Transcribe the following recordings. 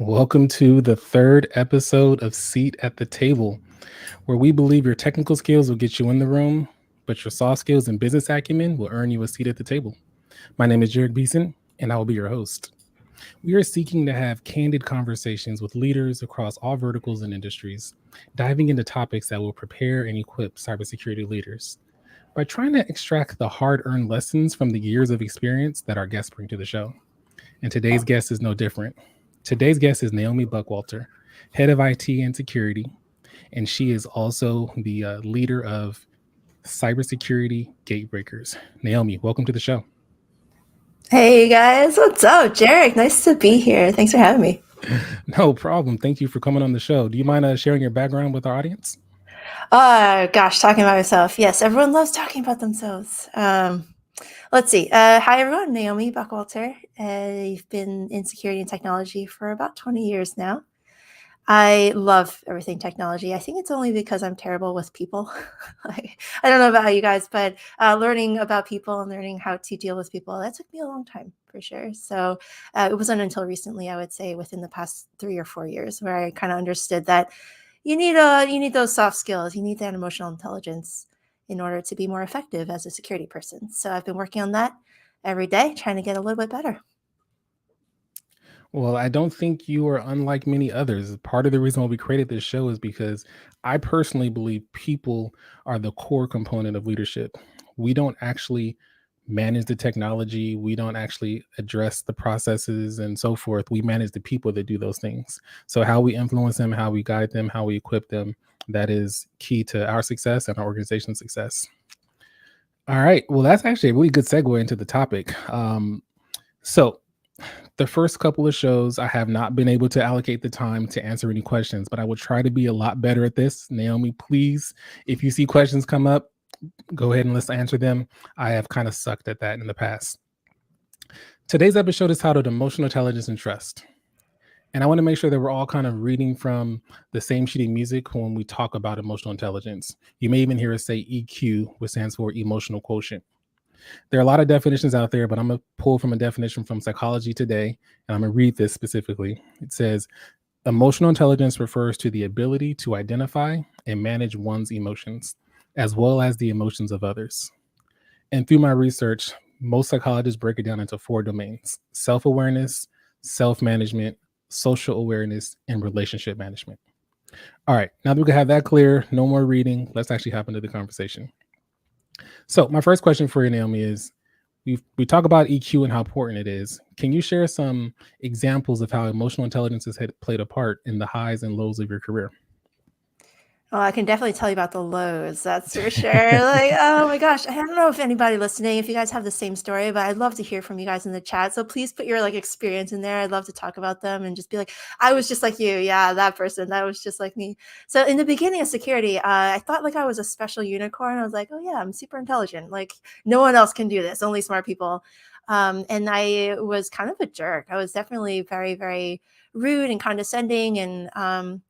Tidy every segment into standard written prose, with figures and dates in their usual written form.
Welcome to the third episode of Seat at the Table, where we believe your technical skills will get you in the room, but your soft skills and business acumen will earn you a seat at the table. My name is Jerich and I will be your host. We are seeking to have candid conversations with leaders across all verticals and industries, diving into topics that will prepare and equip cybersecurity leaders by trying to extract the hard earned lessons from the years of experience that our guests bring to the show. And today's guest is no different. Today's guest is Naomi Buckwalter, head of IT and security, and she is also the leader of cybersecurity gatebreakers. Naomi, welcome to the show. Hey guys, what's up? Jerich, nice to be here. Thanks for having me. No problem. Thank you for coming on the show. Do you mind sharing your background with our audience? Gosh, talking about myself. Yes, everyone loves talking about themselves. Let's see. Hi everyone, Naomi Buckwalter. I've been in security and technology for about 20 years now. I love everything technology. I think it's only because I'm terrible with people. I don't know about you guys, but learning about people and learning how to deal with people, that took me a long time for sure. So it wasn't until recently, I would say within the past 3 or 4 years, where I kind of understood that you need those soft skills. You need that emotional intelligence in order to be more effective as a security person. So I've been working on that every day, trying to get a little bit better. Well, I don't think you are unlike many others. Part of the reason why we created this show is because I personally believe people are the core component of leadership. We don't actually manage the technology, we don't actually address the processes and so forth. We manage the people that do those things. So, how we influence them, how we guide them, how we equip them, that is key to our success and our organization's success. All right. Well, that's actually a really good segue into the topic. So, the first couple of shows, I have not been able to allocate the time to answer any questions, but I will try to be a lot better at this. Naomi, please, if you see questions come up, go ahead and let's answer them. I have kind of sucked at that in the past. Today's episode is titled Emotional Intelligence and Trust. And I want to make sure that we're all kind of reading from the same sheet of music when we talk about emotional intelligence. You may even hear us say EQ, which stands for emotional quotient. There are a lot of definitions out there, but I'm going to pull from a definition from Psychology Today, and I'm going to read this specifically. It says, emotional intelligence refers to the ability to identify and manage one's emotions, as well as the emotions of others. And through my research, most psychologists break it down into 4 domains: self-awareness, self-management, social awareness, and relationship management. All right, now that we can have that clear, no more reading, let's actually hop into the conversation. So my first question for you, Naomi, is we talk about EQ and how important it is. Can you share some examples of how emotional intelligence has played a part in the highs and lows of your career? Oh, I can definitely tell you about the lows, that's for sure. Like, oh my gosh, I don't know if anybody listening, if you guys have the same story, but I'd love to hear from you guys in the chat. So please put your experience in there. I'd love to talk about them and just be like, I was just like you. Yeah, that person, that was just like me. So in the beginning of security, I thought I was a special unicorn. I was like, oh yeah, I'm super intelligent. Like no one else can do this, only smart people. And I was kind of a jerk. I was definitely very, very rude and condescending and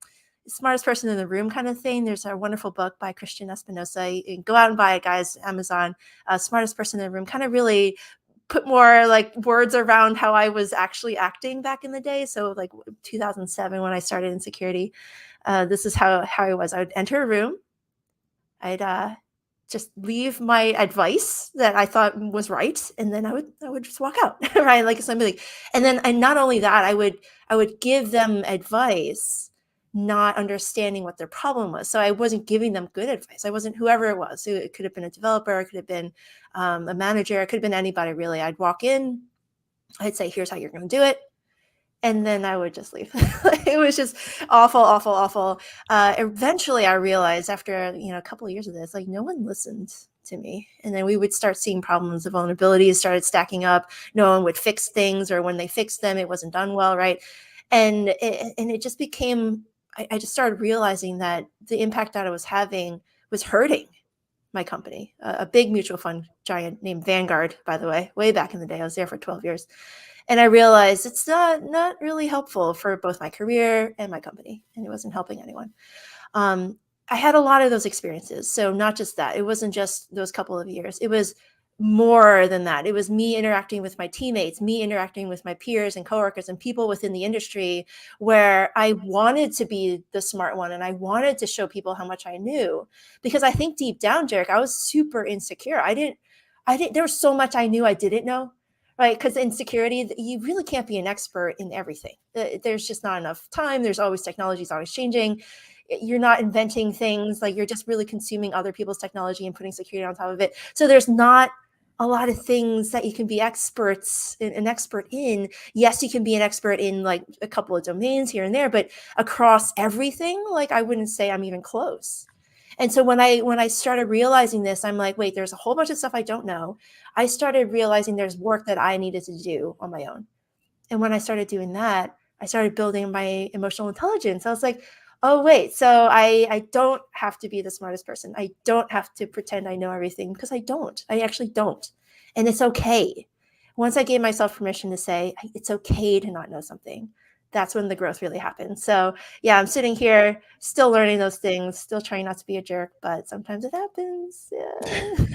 smartest person in the room kind of thing. There's a wonderful book by Christian Espinosa. You can go out and buy it, guys, Amazon. Smartest person in the room kind of really put more words around how I was actually acting back in the day. So 2007 when I started in security, this is how I was. I would enter a room. I'd just leave my advice that I thought was right, and then I would just walk out, right? Like somebody, and then and not only that, I would give them advice, not understanding what their problem was. So I wasn't giving them good advice. I wasn't whoever it was. So it could have been a developer, it could have been a manager, it could have been anybody really. I'd walk in, I'd say, "Here's how you're going to do it." And then I would just leave. It was just awful, awful, awful. Eventually, I realized after a couple of years of this, no one listened to me. And then we would start seeing problems. The vulnerabilities started stacking up. No one would fix things, or when they fixed them, it wasn't done well, right? And it just became. I just started realizing that the impact that I was having was hurting my company. A big mutual fund giant named Vanguard, by the way back in the day. I was there for 12 years. And I realized it's not really helpful for both my career and my company, and it wasn't helping anyone. I had a lot of those experiences. So not just that, it wasn't just those couple of years. It was more than that. It was me interacting with my teammates, me interacting with my peers and coworkers and people within the industry, where I wanted to be the smart one and I wanted to show people how much I knew. Because I think deep down, Jerich, I was super insecure. There was so much I knew I didn't know, right? Because in security, you really can't be an expert in everything. There's just not enough time. There's always technology is always changing. You're not inventing things, like you're just really consuming other people's technology and putting security on top of it. So there's not a lot of things that you can be an expert in. Yes, you can be an expert in like a couple of domains here and there, but across everything, like I wouldn't say I'm even close. And so when I started realizing this, I'm like, wait, there's a whole bunch of stuff I don't know. I started realizing there's work that I needed to do on my own. And when I started doing that, I started building my emotional intelligence. I was like, oh, wait, so I don't have to be the smartest person. I don't have to pretend I know everything, because I don't. I actually don't. And it's okay. Once I gave myself permission to say, it's okay to not know something, that's when the growth really happened. So yeah, I'm sitting here still learning those things, still trying not to be a jerk, but sometimes it happens. Yeah.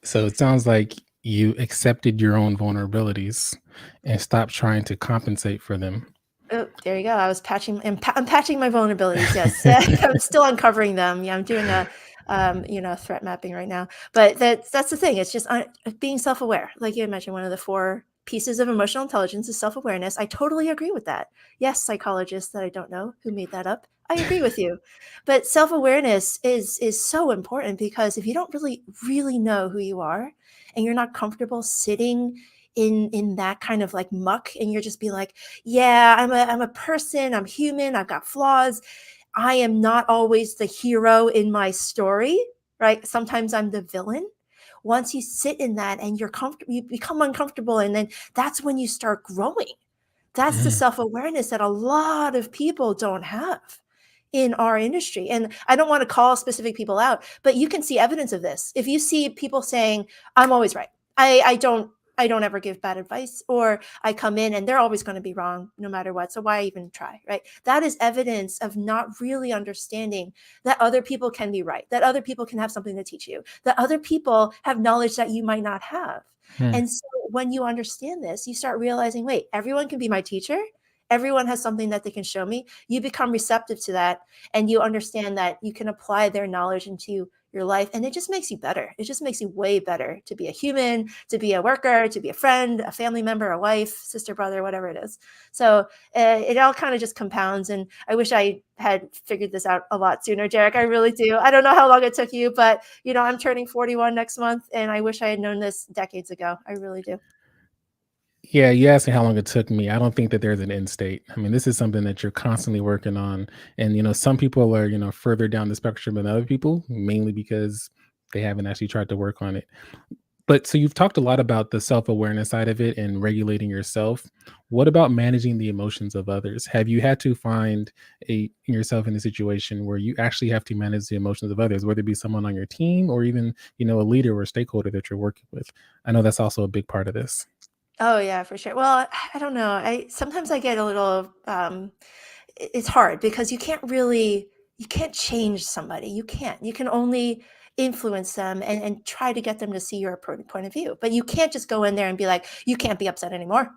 So it sounds like you accepted your own vulnerabilities and stopped trying to compensate for them. Oh, there you go. I'm patching my vulnerabilities. Yes, I'm still uncovering them. Yeah, I'm doing a, threat mapping right now. But that's the thing. It's just being self-aware. Like you had mentioned, one of the 4 pieces of emotional intelligence is self-awareness. I totally agree with that. Yes, psychologists that I don't know who made that up, I agree with you. But self-awareness is so important, because if you don't really know who you are, and you're not comfortable sitting in that kind of like muck, and you're just be like, yeah, I'm a person, I'm human, I've got flaws. I am not always the hero in my story, right? Sometimes I'm the villain. Once you sit in that and you're comfortable, you become uncomfortable, and then that's when you start growing. That's the Mm, self-awareness that a lot of people don't have in our industry. And I don't want to call specific people out, but you can see evidence of this. If you see people saying, I'm always right. I don't ever give bad advice, or I come in and they're always going to be wrong no matter what. So why even try, right? That is evidence of not really understanding that other people can be right, that other people can have something to teach you, that other people have knowledge that you might not have. mm, And so when you understand this, you start realizing, wait, everyone can be my teacher. Everyone has something that they can show me. You become receptive to that, and you understand that you can apply their knowledge into your life, and it just makes you better. It just makes you way better to be a human, to be a worker, to be a friend, a family member, a wife, sister, brother, whatever it is. So it all kind of just compounds. And I wish I had figured this out a lot sooner, Jerich. I really do. I don't know how long it took you, but I'm turning 41 next month, and I wish I had known this decades ago. I really do. Yeah, you asked me how long it took me. I don't think that there's an end state. I mean, this is something that you're constantly working on. And, some people are, further down the spectrum than other people, mainly because they haven't actually tried to work on it. But so you've talked a lot about the self awareness side of it and regulating yourself. What about managing the emotions of others? Have you had to find yourself in a situation where you actually have to manage the emotions of others, whether it be someone on your team or even, a leader or a stakeholder that you're working with? I know that's also a big part of this. Oh yeah, for sure. Well, I don't know. I sometimes I get a little it's hard, because you can't change somebody. You can't. You can only influence them, and try to get them to see your point of view. But you can't just go in there and be like, you can't be upset anymore.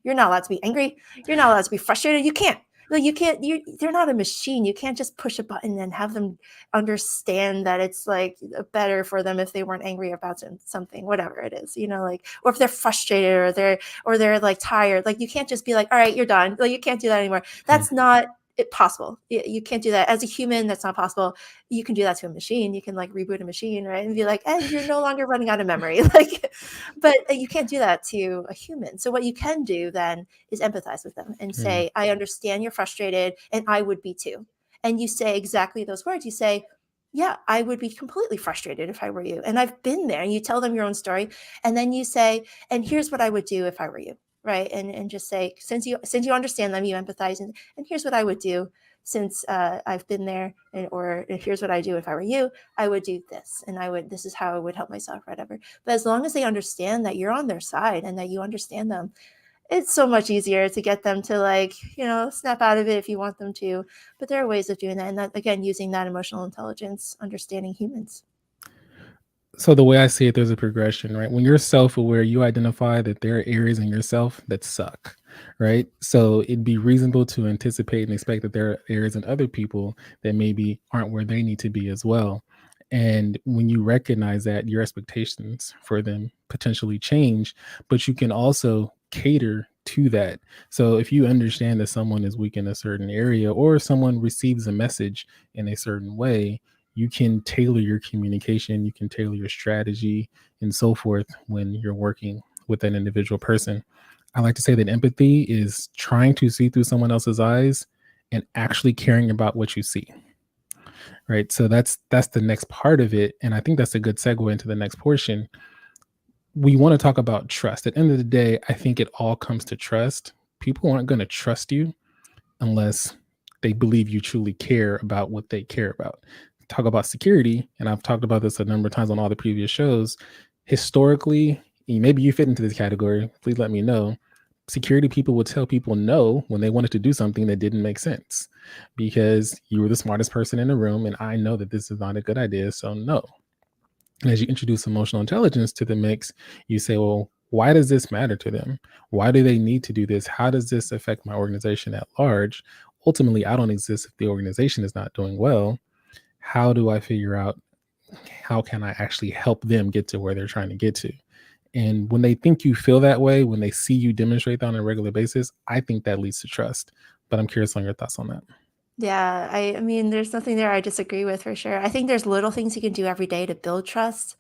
You're not allowed to be angry. You're not allowed to be frustrated. You can't. Like you can't. They're not a machine. You can't just push a button and have them understand that it's like better for them if they weren't angry about something, whatever it is. Like, or if they're frustrated, or they're like tired. Like you can't just be like, all right, you're done. Like you can't do that anymore. Hmm. That's not possible. You can't do that as a human. That's not possible. You can do that to a machine. You can like reboot a machine, right, and be like, and you're no longer running out of memory. Like, but you can't do that to a human. So what you can do then is empathize with them and Hmm. say, I understand you're frustrated, and I would be too. And you say exactly those words. You say, yeah, I would be completely frustrated if I were you, and I've been there. And you tell them your own story, and then you say, and here's what I would do if I were you, right? And just say, since you understand them, you empathize, and here's what I would do, since I've been there, or here's what I do if I were you. I would do this, and this is how I would help myself, whatever. But as long as they understand that you're on their side and that you understand them, it's so much easier to get them to like, snap out of it if you want them to. But there are ways of doing that, and that, again, using that emotional intelligence, understanding humans. So the way I see it, there's a progression, right? When you're self-aware, you identify that there are areas in yourself that suck, right? So it'd be reasonable to anticipate and expect that there are areas in other people that maybe aren't where they need to be as well. And when you recognize that, your expectations for them potentially change, but you can also cater to that. So if you understand that someone is weak in a certain area or someone receives a message in a certain way, you can tailor your communication, you can tailor your strategy, and so forth when you're working with an individual person. I like to say that empathy is trying to see through someone else's eyes and actually caring about what you see, right? So that's the next part of it, and I think that's a good segue into the next portion. We want to talk about trust. At the end of the day, I think it all comes to trust. People aren't going to trust you unless they believe you truly care about what they care about. Talk about security, and I've talked about this a number of times on all the previous shows. Historically, maybe you fit into this category, please let me know. Security people would tell people no when they wanted to do something that didn't make sense because you were the smartest person in the room, and I know that this is not a good idea, so no. And as you introduce emotional intelligence to the mix, you say, well, why does this matter to them? Why do they need to do this? How does this affect my organization at large? Ultimately, I don't exist if the organization is not doing well. How do I figure out how can I actually help them get to where they're trying to get to? And when they think you feel that way, when they see you demonstrate that on a regular basis, I think that leads to trust. But I'm curious on your thoughts on that. Yeah, I mean, there's nothing there I disagree with for sure. I think there's little things you can do every day to build trust.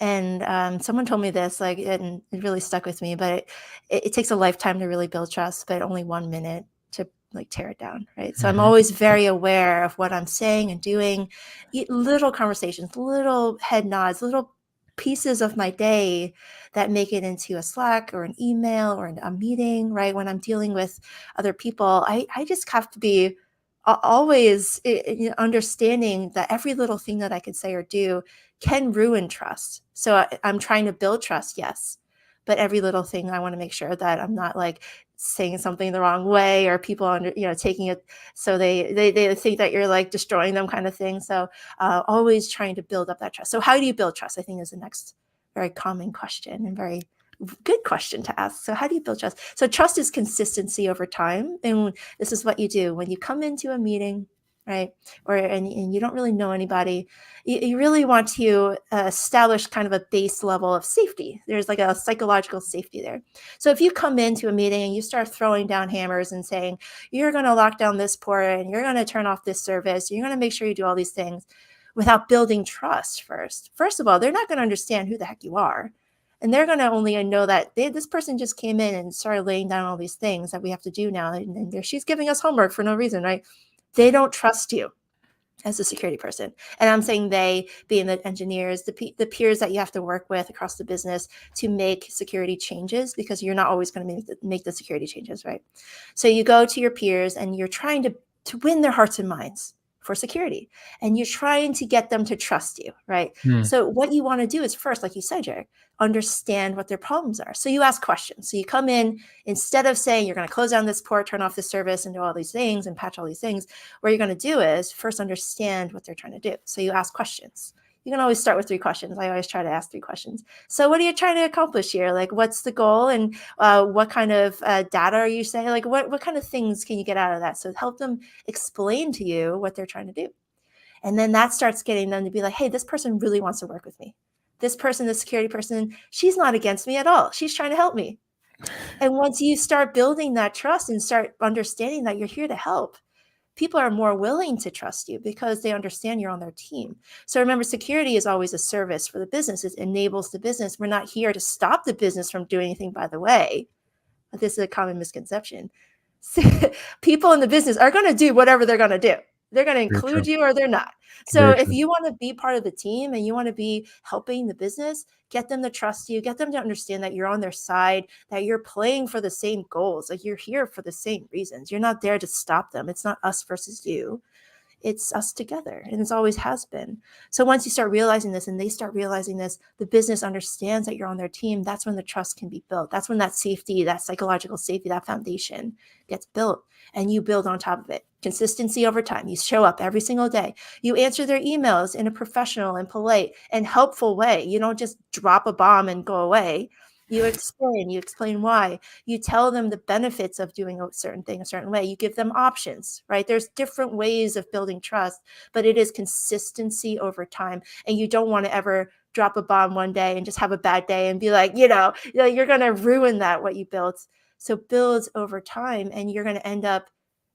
And someone told me this, like, and it really stuck with me. But it takes a lifetime to really build trust, but only 1 minute to like tear it down, right? So I'm Hmm. always very aware of what I'm saying and doing. Little conversations, little head nods, little pieces of my day that make it into a Slack or an email or a meeting, right? When I'm dealing with other people, I just have to be always understanding that every little thing that I could say or do can ruin trust. So I'm trying to build trust, yes. But every little thing I want to make sure that I'm not like saying something the wrong way or people taking it so they think that you're like destroying them kind of thing. So always trying to build up that trust. So how do you build trust? I think is the next very common question and very good question to ask. So how do you build trust? So trust is consistency over time. And this is what you do when you come into a meeting, right? And you don't really know anybody, you really want to establish kind of a base level of safety. There's like a psychological safety there. So if you come into a meeting and you start throwing down hammers and saying, you're going to lock down this port and you're going to turn off this service, you're going to make sure you do all these things without building trust first of all, they're not going to understand who the heck you are. And they're going to only know that this person just came in and started laying down all these things that we have to do now. And she's giving us homework for no reason, right? They don't trust you as a security person. And I'm saying they being the engineers, the peers that you have to work with across the business to make security changes, because you're not always going to make the security changes, right? So you go to your peers and you're trying to win their hearts and minds for security. And you're trying to get them to trust you, right? Hmm. So what you want to do is first, like you said, Jerich, understand what their problems are. So you ask questions. So you come in, instead of saying you're going to close down this port, turn off this service, and do all these things and patch all these things, what you're going to do is first understand what they're trying to do. So you ask questions. You can always start with 3 questions. I always try to ask 3 questions. So what are you trying to accomplish here? Like, what's the goal? And what kind of data are you saying? Like, what kind of things can you get out of that? So help them explain to you what they're trying to do. And then that starts getting them to be like, hey, this person really wants to work with me. This person, the security person, she's not against me at all. She's trying to help me. And once you start building that trust and start understanding that you're here to help, people are more willing to trust you because they understand you're on their team. So remember, security is always a service for the business. It enables the business. We're not here to stop the business from doing anything, by the way. But this is a common misconception. People in the business are going to do whatever they're going to do. They're going to Very include true. you or they're not. So Very if true. you want to be part of the team and you want to be helping the business, get them to trust you, get them to understand that you're on their side, that you're playing for the same goals, like you're here for the same reasons. You're not there to stop them. It's not us versus you. it's us together, and it's always has been. So once you start realizing this and they start realizing this, the business understands that you're on their team. That's when the trust can be built. That's when that safety, that psychological safety, that foundation gets built, and you build on top of it. Consistency over time. You show up every single day. You answer their emails in a professional and polite and helpful way. You don't just drop a bomb and go away. You explain why. You tell them the benefits of doing a certain thing a certain way. You give them options, right? There's different ways of building trust, but it is consistency over time. And you don't want to ever drop a bomb one day and just have a bad day and be like, you're going to ruin what you built. So build over time, and you're going to end up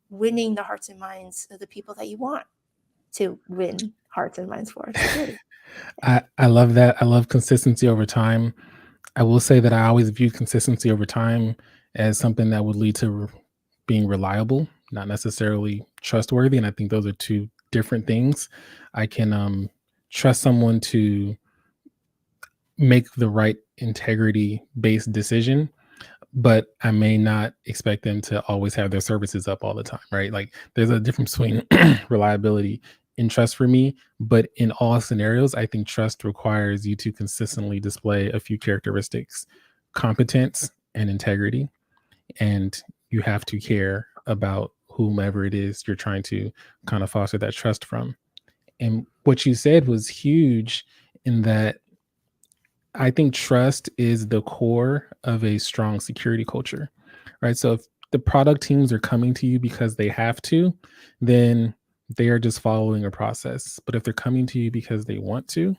winning the hearts and minds of the people that you want to win hearts and minds for security. I love that. I love consistency over time. I will say that I always view consistency over time as something that would lead to being reliable, not necessarily trustworthy. And I think those are two different things. I can trust someone to make the right integrity based decision, but I may not expect them to always have their services up all the time, right? Like there's a difference between reliability and trust for me, but in all scenarios, I think trust requires you to consistently display a few characteristics: competence and integrity. And you have to care about whomever it is you're trying to kind of foster that trust from. And what you said was huge in that I think trust is the core of a strong security culture, right? So if the product teams are coming to you because they have to, then they are just following a process. But if they're coming to you because they want to,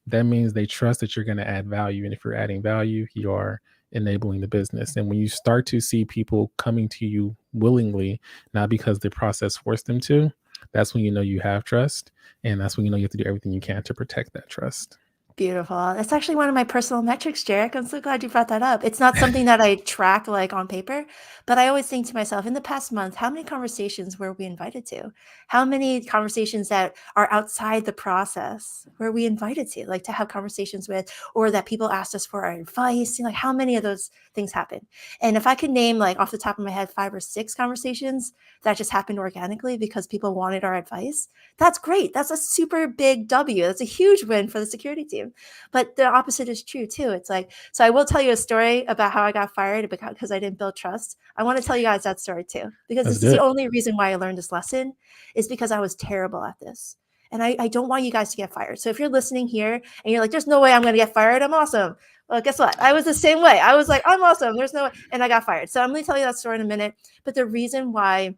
that means they trust that you're going to add value. And if you're adding value, you are enabling the business. And when you start to see people coming to you willingly, not because the process forced them to, that's when you know you have trust. And that's when you know you have to do everything you can to protect that trust. Beautiful. That's actually one of my personal metrics, Jerich. I'm so glad you brought that up. It's not something that I track like on paper, but I always think to myself, in the past month, how many conversations were we invited to? How many conversations that are outside the process were we invited to, like to have conversations with, or that people asked us for our advice? Like how many of those things happen? And if I could name like off the top of my head 5 or 6 conversations that just happened organically because people wanted our advice, that's great. That's a super big W. That's a huge win for the security team. But the opposite is true too. It's like, so I will tell you a story about how I got fired because I didn't build trust. I want to tell you guys that story too, because Let's this is do the it. only reason why I learned this lesson, is because I was terrible at this. And I don't want you guys to get fired. So if you're listening here and you're like, there's no way I'm going to get fired, I'm awesome. Well, guess what? I was the same way. I was like, I'm awesome. There's no way. And I got fired. So I'm going to tell you that story in a minute. But the reason why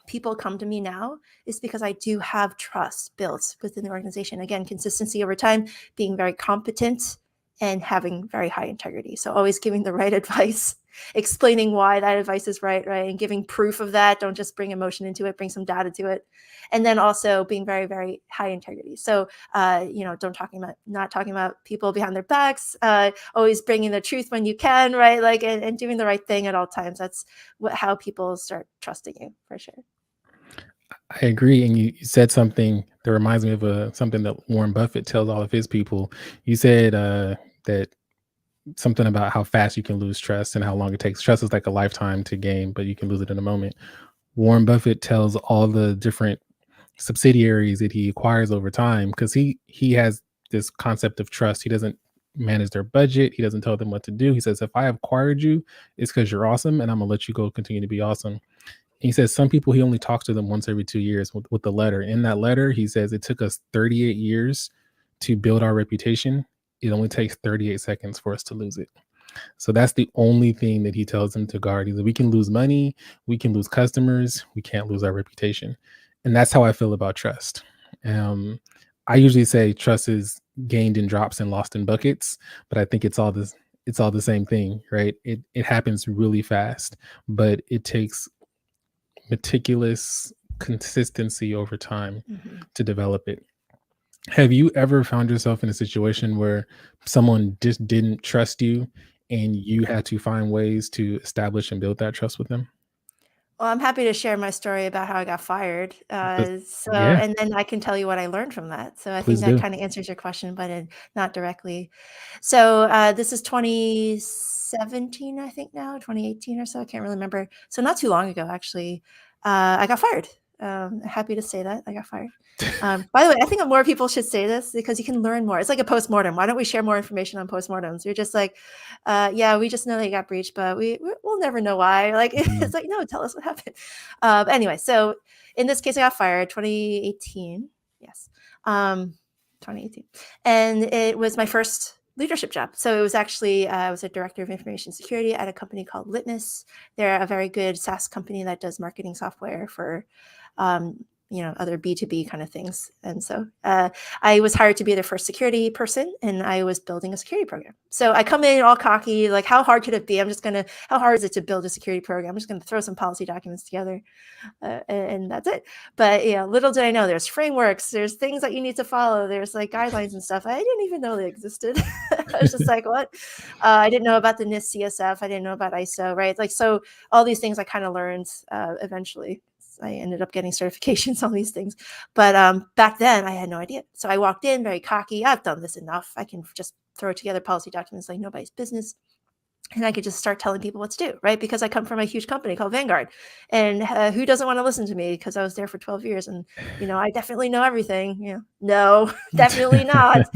people come to me now is because I do have trust built within the organization. Again, consistency over time, being very competent, and having very high integrity. So always giving the right advice, explaining why that advice is right, and giving proof of that. Don't just bring emotion into it, bring some data to it. And then also being very, very high integrity. So, not talking about people behind their backs, always bringing the truth when you can, right? Like, and doing the right thing at all times. That's how people start trusting you, for sure. I agree. And you said something that reminds me of something that Warren Buffett tells all of his people. You said that something about how fast you can lose trust and how long it takes. Trust is like a lifetime to gain, but you can lose it in a moment. Warren Buffett tells all the different subsidiaries that he acquires over time, because he has this concept of trust. He doesn't manage their budget. He doesn't tell them what to do. He says, if I acquired you, it's because you're awesome, and I'm gonna let you go continue to be awesome. He says some people he only talks to them once every 2 years with the letter. In that letter, he says it took us 38 years to build our reputation. It only takes 38 seconds for us to lose it. So that's the only thing that he tells them to guard. He's like, we can lose money, we can lose customers, we can't lose our reputation. And that's how I feel about trust. Um, I usually say trust is gained in drops and lost in buckets, but I think it's all the same thing, right? It happens really fast, but it takes meticulous consistency over time Mhm. to develop it. Have you ever found yourself in a situation where someone just didn't trust you and you had to find ways to establish and build that trust with them? Well, I'm happy to share my story about how I got fired. Just- So, yeah, and then I can tell you what I learned from that. So I think please that do. kind of answers your question, but not directly. So this is 2017, I think now, 2018 or so. I can't really remember. So not too long ago, actually, I got fired. Happy to say that I got fired. By the way, I think more people should say this because you can learn more. It's like a postmortem. Why don't we share more information on postmortems? You're just like, yeah, we just know they got breached, but we'll never know why. Like, Mhm. it's like, no, tell us what happened. Anyway, so in this case, I got fired 2018. Yes. 2018. And it was my first leadership job. So it was actually, I was a director of information security at a company called Litmus. They're a very good SaaS company that does marketing software for, other B2B kind of things. And so I was hired to be their first security person, and I was building a security program. So I come in all cocky, like, how hard could it be? How hard is it to build a security program? I'm just going to throw some policy documents together. And that's it. But little did I know, there's frameworks, there's things that you need to follow, there's like guidelines and stuff. I didn't even know they existed. I was just like, what? I didn't know about the NIST CSF. I didn't know about ISO, right? Like, so all these things I kind of learned eventually. I ended up getting certifications on these things. But back then I had no idea. So I walked in very cocky. I've done this enough. I can just throw together policy documents like nobody's business. And I could just start telling people what to do, right? Because I come from a huge company called Vanguard. And who doesn't want to listen to me? Because I was there for 12 years and, I definitely know everything. No, definitely not.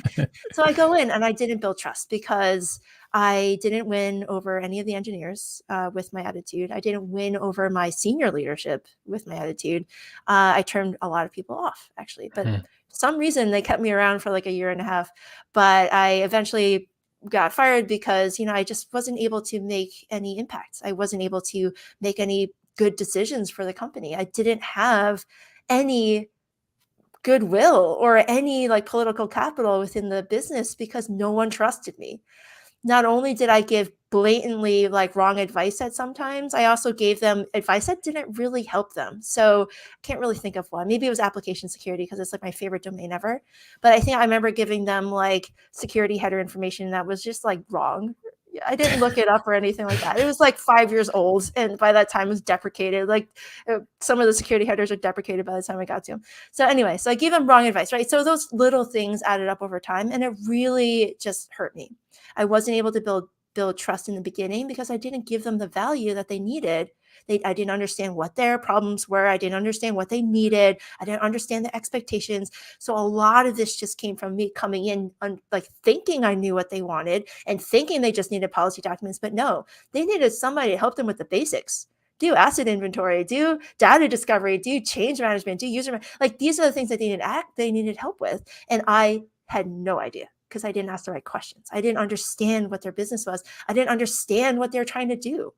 So I go in and I didn't build trust because I didn't win over any of the engineers with my attitude. I didn't win over my senior leadership with my attitude. I turned a lot of people off, actually. But Hmm. for some reason, they kept me around for like a year and a half. But I eventually got fired because I just wasn't able to make any impacts. I wasn't able to make any good decisions for the company. I didn't have any goodwill or any like political capital within the business because no one trusted me. Not only did I give blatantly like wrong advice at sometimes, I also gave them advice that didn't really help them. So I can't really think of one. Maybe it was application security because it's like my favorite domain ever. But I think I remember giving them like security header information that was just like wrong. I didn't look it up or anything like that. It was like 5 years old, and by that time it was deprecated. Like some of the security headers are deprecated by the time I got to them. So anyway, so I gave them wrong advice, right? So those little things added up over time, and it really just hurt me. I wasn't able to build trust in the beginning because I didn't give them the value that they needed. I didn't understand what their problems were. I didn't understand what they needed. I didn't understand the expectations. So a lot of this just came from me coming in like thinking I knew what they wanted and thinking they just needed policy documents. But no, they needed somebody to help them with the basics. Do asset inventory, do data discovery, do change management, do user like these are the things that they needed help with. And I had no idea because I didn't ask the right questions. I didn't understand what their business was. I didn't understand what they're trying to do.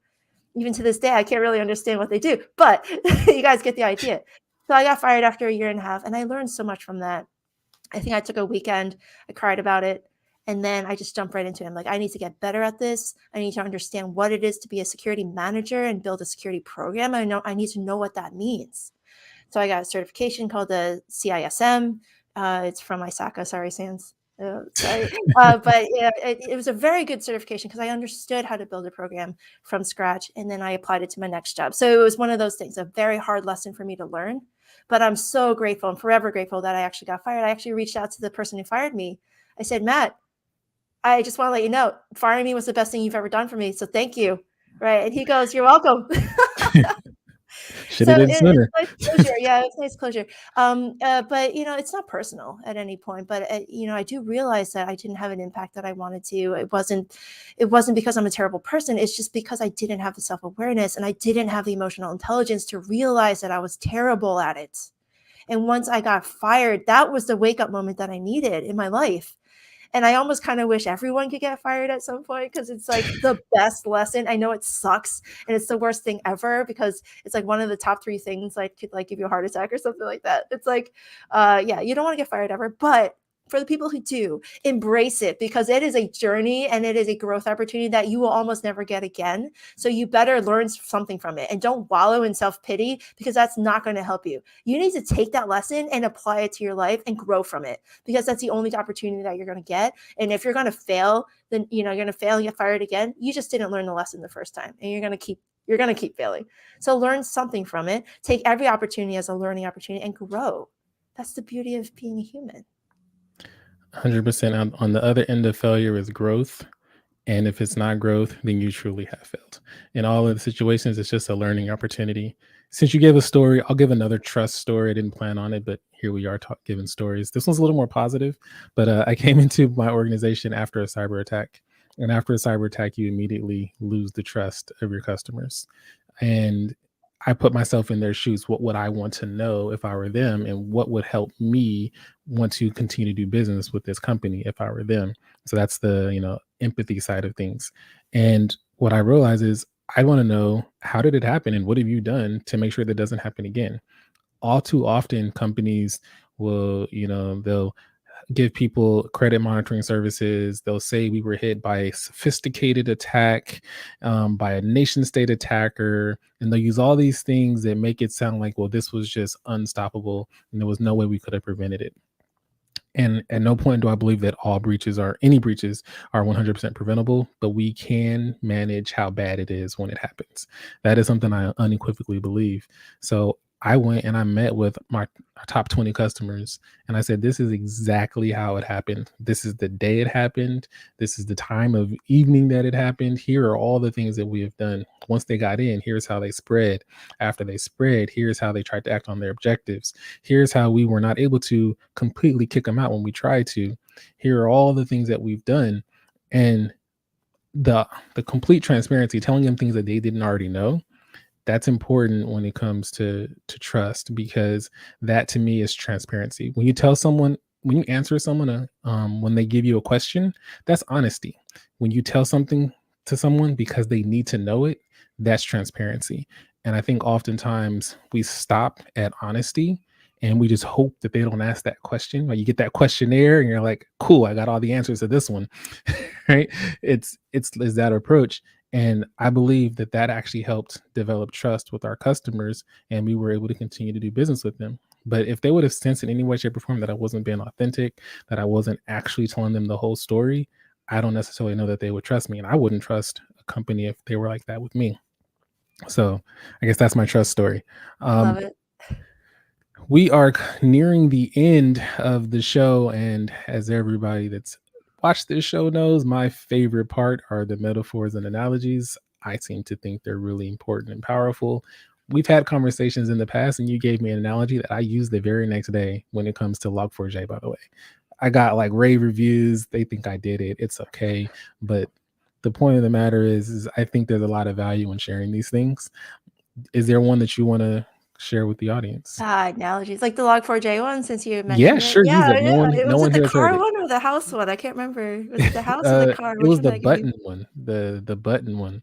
Even to this day, I can't really understand what they do, but you guys get the idea. So I got fired after a year and a half, and I learned so much from that. I think I took a weekend, I cried about it, and then I just jumped right into it. I'm like, I need to get better at this. I need to understand what it is to be a security manager and build a security program. I need to know what that means. So I got a certification called the CISM. It's from ISACA, sorry, Sans. Sorry. But yeah, it was a very good certification because I understood how to build a program from scratch, and then I applied it to my next job. So it was one of those things, a very hard lesson for me to learn. But I'm so grateful and forever grateful that I actually got fired. I actually reached out to the person who fired me. I said, Matt, I just want to let you know, firing me was the best thing you've ever done for me. So thank you. Right. And he goes, you're welcome. Should So have did it's sooner. nice closure. Yeah, it's nice closure. But it's not personal at any point. But I do realize that I didn't have an impact that I wanted to. It wasn't because I'm a terrible person. It's just because I didn't have the self-awareness and I didn't have the emotional intelligence to realize that I was terrible at it. And once I got fired, that was the wake-up moment that I needed in my life. And I almost kind of wish everyone could get fired at some point because it's like the best lesson. I know it sucks and it's the worst thing ever because it's like one of the top 3 things like could like give you a heart attack or something like that. It's like, yeah, you don't want to get fired ever, but for the people who do, embrace it because it is a journey and it is a growth opportunity that you will almost never get again. So you better learn something from it and don't wallow in self-pity because that's not going to help you. You need to take that lesson and apply it to your life and grow from it because that's the only opportunity that you're going to get. And if you're going to fail, then you're going to fail and get fired again. You just didn't learn the lesson the first time and you're going to keep failing. So learn something from it. Take every opportunity as a learning opportunity and grow. That's the beauty of being a human. 100% on the other end of failure is growth. And if it's not growth, then you truly have failed. In all of the situations, it's just a learning opportunity. Since you gave a story, I'll give another trust story. I didn't plan on it, but here we are giving stories. This one's a little more positive, but I came into my organization after a cyber attack. And after a cyber attack, you immediately lose the trust of your customers. And I put myself in their shoes. What would I want to know if I were them? And what would help me want to continue to do business with this company if I were them? So that's the, empathy side of things. And what I realize is I want to know, how did it happen and what have you done to make sure that doesn't happen again? All too often companies will, they'll give people credit monitoring services. They'll say we were hit by a sophisticated attack, by a nation state attacker. And they'll use all these things that make it sound like, well, this was just unstoppable and there was no way we could have prevented it. And at no point do I believe that any breaches are 100% preventable, but we can manage how bad it is when it happens. That is something I unequivocally believe. So I went and I met with my top 20 customers and I said, this is exactly how it happened. This is the day it happened. This is the time of evening that it happened. Here are all the things that we have done. Once they got in, here's how they spread. After they spread, here's how they tried to act on their objectives. Here's how we were not able to completely kick them out when we tried to. Here are all the things that we've done. And the complete transparency, telling them things that they didn't already know, that's important when it comes to trust, because that to me is transparency. When you answer someone when they give you a question, that's honesty. When you tell something to someone because they need to know it, that's transparency. And I think oftentimes we stop at honesty and we just hope that they don't ask that question. Like, you get that questionnaire and you're like, cool, I got all the answers to this one. Right? It's that approach. And I believe that actually helped develop trust with our customers, and we were able to continue to do business with them. But if they would have sensed in any way, shape, or form that I wasn't being authentic, that I wasn't actually telling them the whole story, I don't necessarily know that they would trust me. And I wouldn't trust a company if they were like that with me. So I guess that's my trust story. Love it. We are nearing the end of the show, and as everybody that's watched this show knows, my favorite part are the metaphors and analogies. I seem to think they're really important and powerful. We've had conversations in the past, and you gave me an analogy that I use the very next day when it comes to Log4j, by the way. I got like rave reviews. They think I did it. It's okay. But the point of the matter is I think there's a lot of value in sharing these things. Is there one that you want to share with the audience? Analogies, like the Log4j one, since you Yeah, mentioned it. sure. Yeah, Use it. yeah. No Was one it the here has heard car it. one or the house one? I can't remember. Was it the house or the car? It Which was one did the I give you? button one, the button one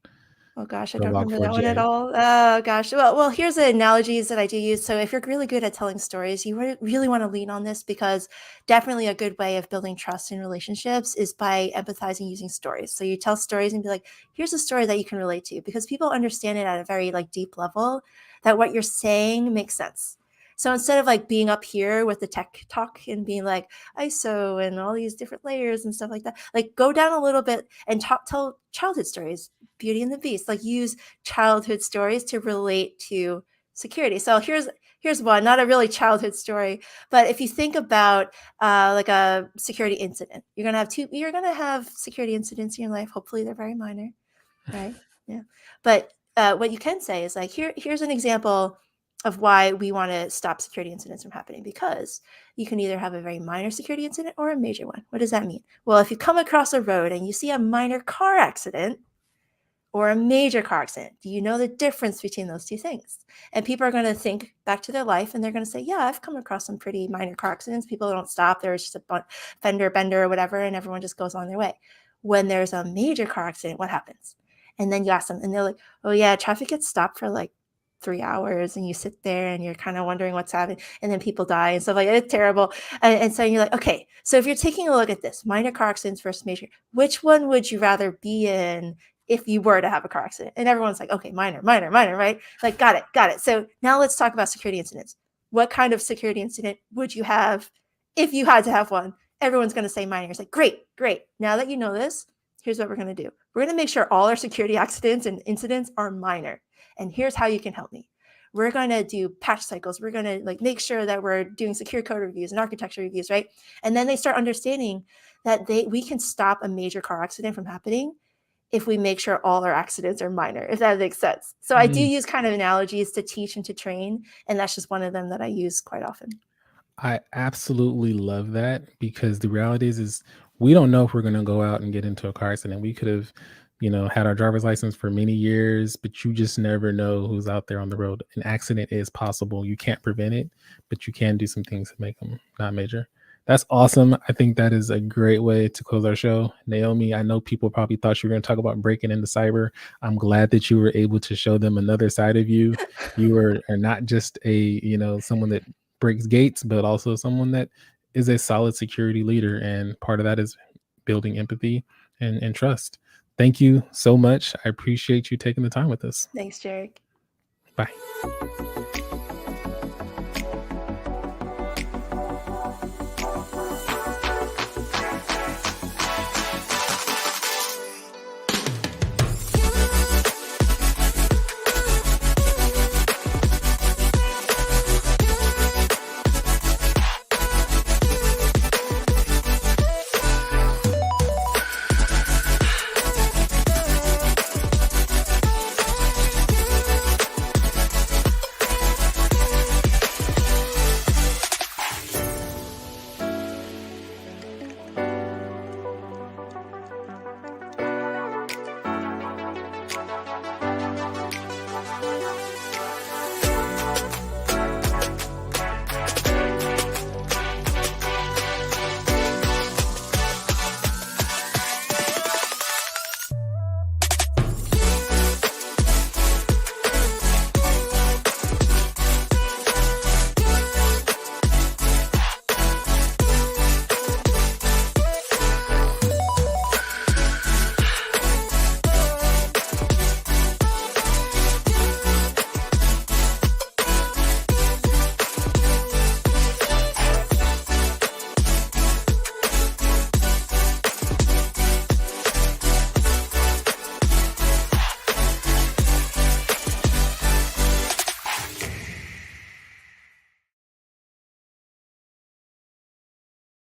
Oh gosh, I for don't remember that one at Log4j. all. Oh gosh. Well, here's the analogies that I do use. So if you're really good at telling stories, you really want to lean on this, because definitely a good way of building trust in relationships is by empathizing using stories. So you tell stories and be like, here's a story that you can relate to, because people understand it at a very like deep level, that what you're saying makes sense. So instead of like being up here with the tech talk and being like ISO and all these different layers and stuff like that, like go down a little bit and tell childhood stories. Beauty and the Beast, like use childhood stories to relate to security. So here's one, not a really childhood story, but if you think about like a security incident, you're gonna have security incidents in your life. Hopefully they're very minor, right? Yeah. But what you can say is like, here's an example of why we want to stop security incidents from happening, because you can either have a very minor security incident or a major one. What does that mean? Well, if you come across a road and you see a minor car accident or a major car accident, do you know the difference between those two things? And people are going to think back to their life and they're going to say, yeah, I've come across some pretty minor car accidents. People don't stop. There's just a fender bender or whatever, and everyone just goes on their way. When there's a major car accident, what happens? And then you ask them and they're like, oh yeah, traffic gets stopped for like 3 hours, and you sit there and you're kind of wondering what's happening, and then people die and stuff like that. It's terrible. And so you're like, okay, so if you're taking a look at this, minor car accidents versus major, which one would you rather be in if you were to have a car accident? And everyone's like, okay, minor, right? Like, got it. So now let's talk about security incidents. What kind of security incident would you have if you had to have one? Everyone's going to say minor. It's like, great. Now that you know this, here's what we're going to do. We're going to make sure all our security accidents and incidents are minor. And here's how you can help me. We're going to do patch cycles. We're going to like make sure that we're doing secure code reviews and architecture reviews, right? And then they start understanding that we can stop a major car accident from happening if we make sure all our accidents are minor, if that makes sense. So I do use kind of analogies to teach and to train, and that's just one of them that I use quite often. I absolutely love that, because the reality is we don't know if we're going to go out and get into a car accident. We could have, had our driver's license for many years, but you just never know who's out there on the road. An accident is possible. You can't prevent it, but you can do some things to make them not major. That's awesome. I think that is a great way to close our show. Naomi, I know people probably thought you were going to talk about breaking into cyber. I'm glad that you were able to show them another side of you. You are not just someone that breaks gates, but also someone that is a solid security leader. And part of that is building empathy and trust. Thank you so much. I appreciate you taking the time with us. Thanks, Jerich. Bye.